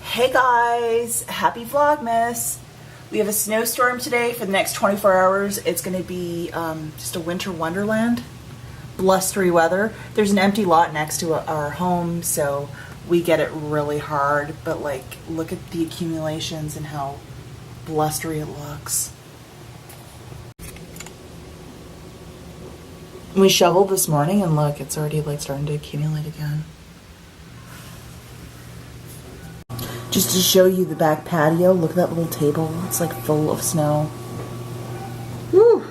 Hey guys, happy Vlogmas. We have a snowstorm today for the next 24 hours. It's going to be just a winter wonderland, blustery weather. There's an empty lot next to our home, so we get it really hard, but like look at the accumulations and how blustery it looks. We shoveled this morning and look, it's already like starting to accumulate again. Just to show you the back patio, look at that little table. It's like full of snow. Woo!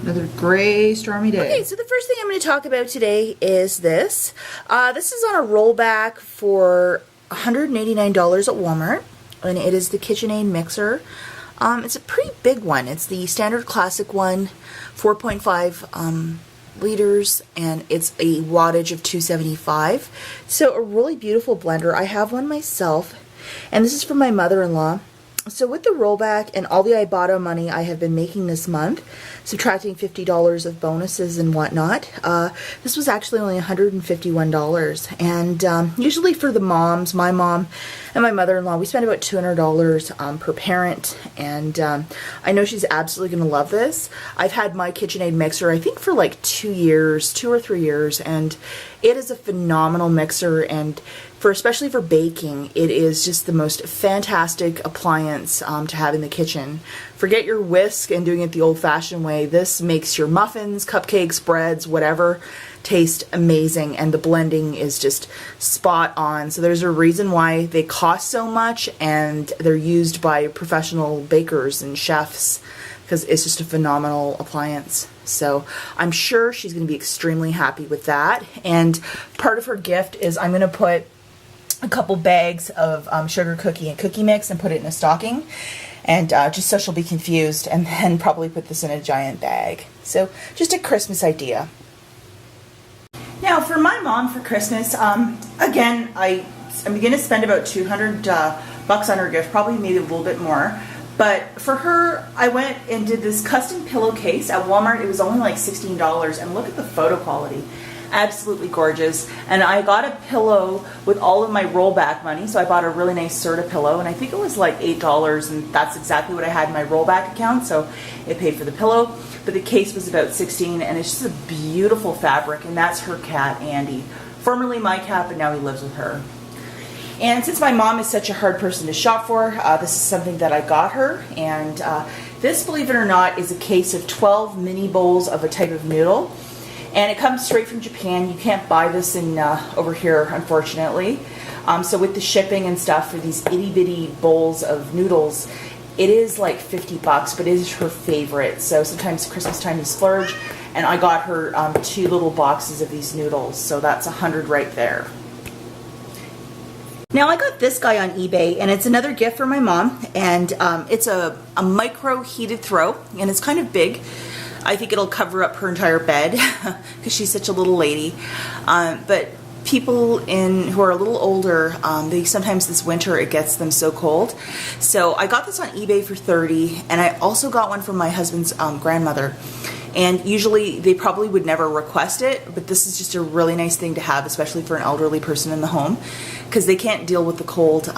Another gray, stormy day. Okay, so the first thing I'm going to talk about today is this. This is on a rollback for $189 at Walmart, and it is the KitchenAid mixer. It's a pretty big one. It's the standard classic one, 4.5 liters, and it's a wattage of 275. So a really beautiful blender. I have one myself. And this is from my mother-in-law. So with the rollback and all the Ibotta money I have been making this month, subtracting $50 of bonuses and whatnot, this was actually only $151. And usually for the moms, my mom and my mother-in-law, we spend about $200 per parent. And I know she's absolutely going to love this. I've had my KitchenAid mixer, I think, for like 2 or 3 years. And it is a phenomenal mixer, and especially for baking, it is just the most fantastic appliance to have in the kitchen. Forget your whisk and doing it the old-fashioned way. This makes your muffins, cupcakes, breads, whatever, taste amazing, and the blending is just spot on. So there's a reason why they cost so much, and they're used by professional bakers and chefs, because it's just a phenomenal appliance. So I'm sure she's going to be extremely happy with that. And part of her gift is I'm going to put a couple bags of sugar cookie and cookie mix and put it in a stocking, and just so she'll be confused, and then probably put this in a giant bag. So just a Christmas idea. Now for my mom for Christmas, again, I'm going to spend about $200 bucks on her gift, probably maybe a little bit more. But for her, I went and did this custom pillowcase at Walmart. It was only like $16, and look at the photo quality. Absolutely gorgeous. And I got a pillow with all of my rollback money, so I bought a really nice Serta pillow, and I think it was like $8, and that's exactly what I had in my rollback account, so it paid for the pillow. But the case was about $16, and it's just a beautiful fabric, and that's her cat, Andy. Formerly my cat, but now he lives with her. And since my mom is such a hard person to shop for, this is something that I got her, and this, believe it or not, is a case of 12 mini bowls of a type of noodle. And it comes straight from Japan. You can't buy this in over here, unfortunately. So with the shipping and stuff for these itty bitty bowls of noodles, it is like 50 bucks, but it is her favorite. So sometimes Christmas time you splurge, and I got her 2 little boxes of these noodles. So that's 100 right there. Now I got this guy on eBay, and it's another gift for my mom, and it's a micro heated throw, and it's kind of big. I think it'll cover up her entire bed because she's such a little lady. But people who are a little older, they sometimes this winter it gets them so cold. So I got this on eBay for $30, and I also got one from my husband's grandmother. And usually they probably would never request it, but this is just a really nice thing to have, especially for an elderly person in the home, because they can't deal with the cold.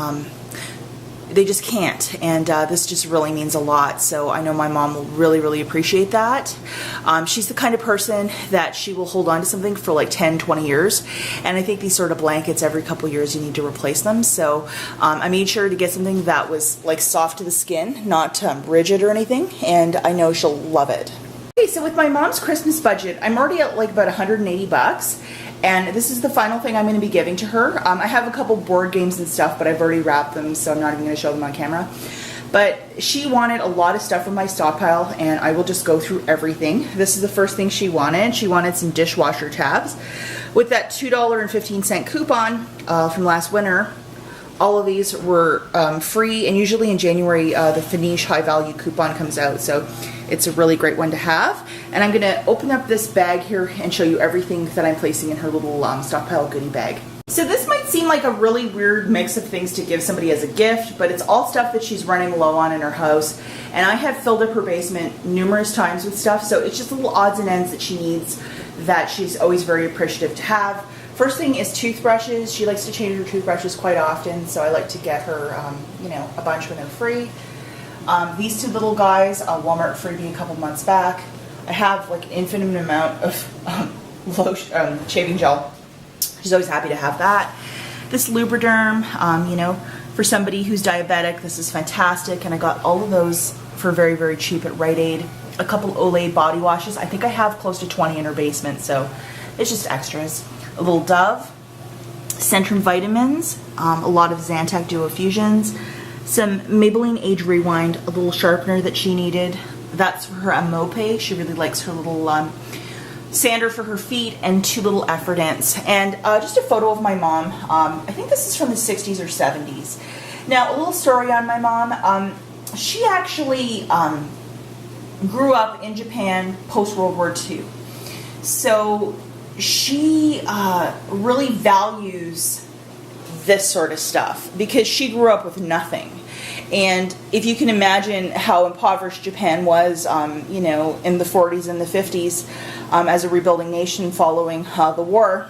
They just can't, and this just really means a lot. So I know my mom will really, really appreciate that. She's the kind of person that she will hold on to something for like 10, 20 years, and I think these sort of blankets, every couple years you need to replace them. So I made sure to get something that was like soft to the skin, not rigid or anything, and I know she'll love it. Okay, so with my mom's Christmas budget, I'm already at like about 180 bucks. And this is the final thing I'm going to be giving to her. I have a couple board games and stuff, but I've already wrapped them, so I'm not even going to show them on camera. But she wanted a lot of stuff from my stockpile, and I will just go through everything. This is the first thing she wanted. She wanted some dishwasher tabs. With that $2.15 coupon from last winter, all of these were free, and usually in January the Finish High Value coupon comes out, so it's a really great one to have. And I'm going to open up this bag here and show you everything that I'm placing in her little stockpile goodie bag. So this might seem like a really weird mix of things to give somebody as a gift, but it's all stuff that she's running low on in her house. And I have filled up her basement numerous times with stuff, so it's just little odds and ends that she needs that she's always very appreciative to have. First thing is toothbrushes. She likes to change her toothbrushes quite often, so I like to get her, you know, a bunch when they're free. These two little guys, Walmart freebie a couple months back. I have like an infinite amount of lotion, shaving gel. She's always happy to have that. This Lubriderm, you know, for somebody who's diabetic, this is fantastic, and I got all of those for very, very cheap at Rite Aid. A couple Olay body washes. I think I have close to 20 in her basement, so it's just extras. A little Dove, Centrum vitamins, a lot of Zantac Duo Fusions, some Maybelline Age Rewind, a little sharpener that she needed. That's for her Amope. She really likes her little sander for her feet, and 2 little Effordents. And just a photo of my mom. I think this is from the 60s or 70s. Now, a little story on my mom. She actually grew up in Japan post-World War II. So she really values this sort of stuff because she grew up with nothing. And if you can imagine how impoverished Japan was, you know, in the 40s and the 50s as a rebuilding nation following the war,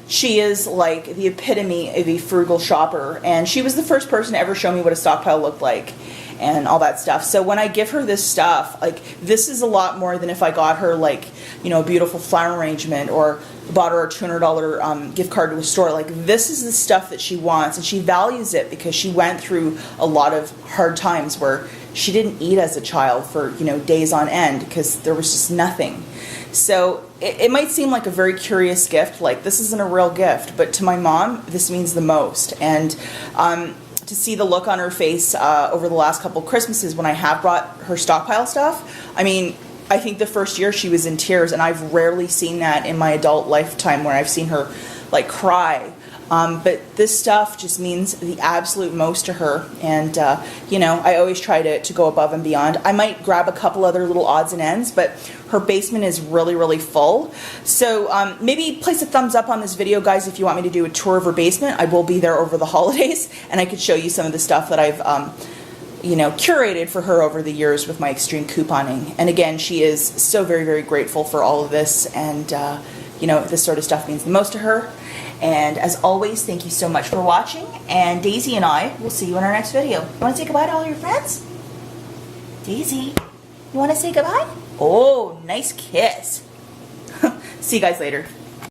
she is like the epitome of a frugal shopper. And she was the first person to ever show me what a stockpile looked like and all that stuff. So when I give her this stuff, like, this is a lot more than if I got her, like, you know, a beautiful flower arrangement or bought her a $200 gift card to a store. Like, this is the stuff that she wants, and she values it because she went through a lot of hard times where she didn't eat as a child for, you know, days on end because there was just nothing. So it might seem like a very curious gift, like this isn't a real gift, but to my mom, this means the most. And to see the look on her face over the last couple of Christmases when I have brought her stockpile stuff, I mean, I think the first year she was in tears, and I've rarely seen that in my adult lifetime where I've seen her like cry. But this stuff just means the absolute most to her, and you know, I always try to go above and beyond. I might grab a couple other little odds and ends, but her basement is really, really full. So maybe place a thumbs up on this video, guys, if you want me to do a tour of her basement. I will be there over the holidays, and I could show you some of the stuff that I've you know, curated for her over the years with my extreme couponing. And again, she is so very, very grateful for all of this, and you know, this sort of stuff means the most to her. And as always, thank you so much for watching, and Daisy and I will see you in our next video. You want to say goodbye to all your friends? Daisy, you want to say goodbye? Oh, nice kiss. See you guys later.